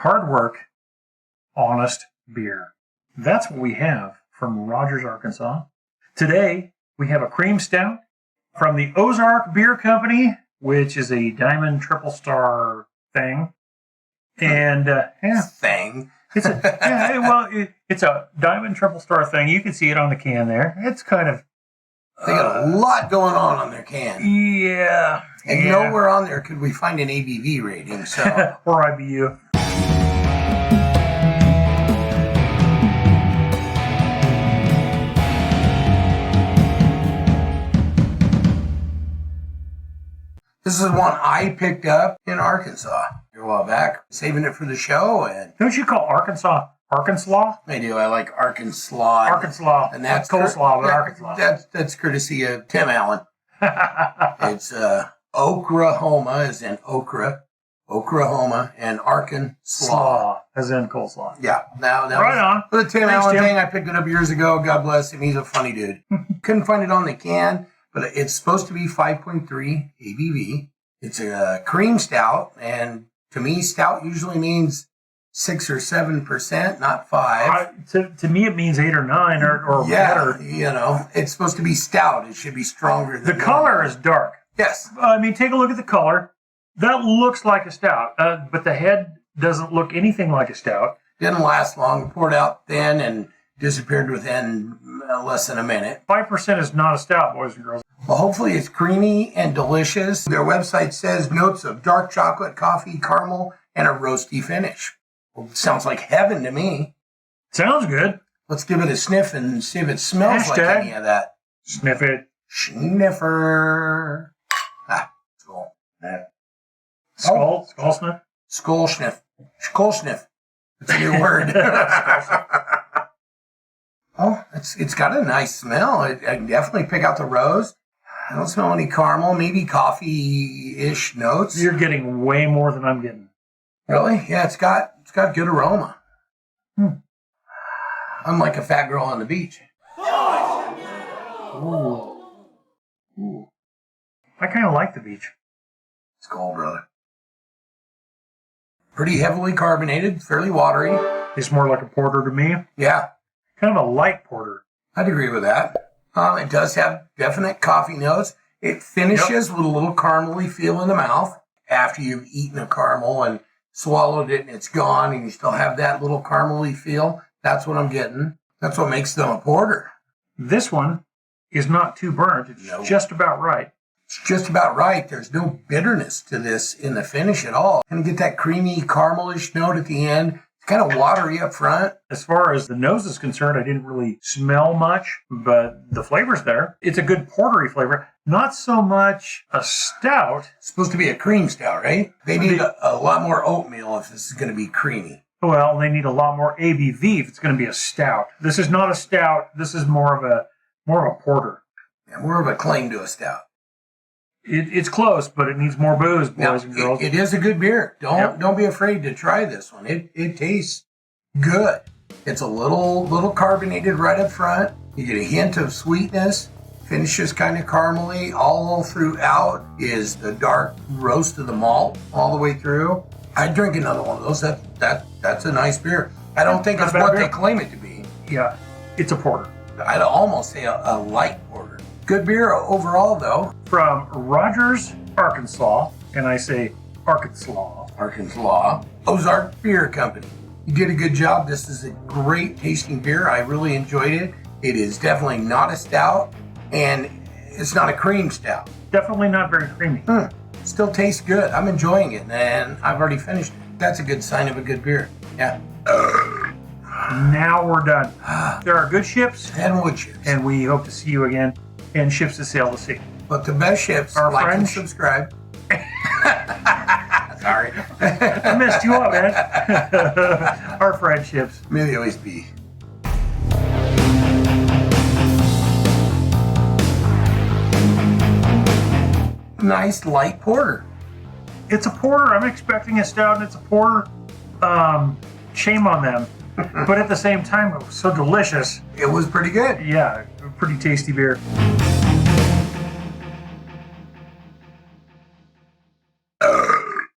hard work, honest beer. That's what we have from Rogers, Arkansas. Today, we have a cream stout from the Ozark Beer Company, which is a diamond triple star thing. And, thing. It's a, it's a diamond triple star thing. You can see it on the can there. It's kind of... They got a lot going on their can. Yeah. And nowhere on there could we find an ABV rating, so... Or IBU. This is one I picked up in Arkansas a while back, saving it for the show. And don't you call Arkansas Arkansas? I do. I like Arkansas. Arkansas. And that's coleslaw, but Arkansas. That's courtesy of Tim Allen. It's Oklahoma, as in okra, Oklahoma, and Arkansas. Slaw, as in coleslaw. Yeah. Now right on. The Tim Allen thing, I picked it up years ago. God bless him. He's a funny dude. Couldn't find it on the can. But it's supposed to be 5.3 ABV. It's a cream stout, and to me, stout usually means 6 or 7%, not 5. To me, it means 8 or 9 or better. You know, it's supposed to be stout. It should be stronger than the color is dark. Yes. I mean, take a look at the color. That looks like a stout, but the head doesn't look anything like a stout. Didn't last long. Poured out thin and disappeared within less than a minute. 5% is not a stout, boys and girls. Well, hopefully it's creamy and delicious. Their website says notes of dark chocolate, coffee, caramel, and a roasty finish. Well, sounds like heaven to me. Sounds good. Let's give it a sniff and see if it smells like any of that. Sniff it. Sniffer. Skull. Skull sniff? Skull sniff. Skull sniff. It's a new word. Oh, it's got a nice smell. I can definitely pick out the rose. I don't smell any caramel, maybe coffee-ish notes. You're getting way more than I'm getting. Really? Yeah, it's got good aroma. Unlike a fat girl on the beach. Ooh. Ooh. I kind of like the beach. It's cold, brother. Pretty heavily carbonated, fairly watery. It's more like a porter to me. Yeah. Kind of a light porter. I'd agree with that. It does have definite coffee notes. It finishes with a little caramely feel in the mouth after you've eaten a caramel and swallowed it and it's gone and you still have that little caramely feel. That's what I'm getting. That's what makes them a porter. This one is not too burnt. It's just about right. It's just about right. There's no bitterness to this in the finish at all. And you get that creamy caramelish note at the end. It's kind of watery up front. As far as the nose is concerned, I didn't really smell much, but the flavor's there. It's a good portery flavor. Not so much a stout. It's supposed to be a cream stout, right? They need a lot more oatmeal if this is going to be creamy. Well, they need a lot more ABV if it's going to be a stout. This is not a stout. This is more of a porter. Yeah, more of a claim to a stout. It's close, but it needs more booze, boys and girls. It is a good beer. Don't be afraid to try this one. It tastes good. It's a little carbonated right up front. You get a hint of sweetness. Finishes kind of caramely. All throughout is the dark roast of the malt all the way through. I'd drink another one of those. That's a nice beer. I don't think it's what they claim it to be. Yeah, it's a porter. I'd almost say a light porter. Good beer overall, though. From Rogers, Arkansas, and I say Arkansas. Ozark Beer Company. You did a good job. This is a great tasting beer. I really enjoyed it. It is definitely not a stout, and it's not a cream stout. Definitely not very creamy. Still tastes good. I'm enjoying it, and I've already finished it. That's a good sign of a good beer. Yeah. Now we're done. There are good ships. And wood chips. And we hope to see you again in Ships to Sail the Sea. But the best ships, like and subscribe. Sorry. I messed you up, man. Our friendships. May they always be. Nice light porter. It's a porter. I'm expecting a stout and it's a porter. Shame on them. But at the same time, it was so delicious. It was pretty good. Yeah, pretty tasty beer.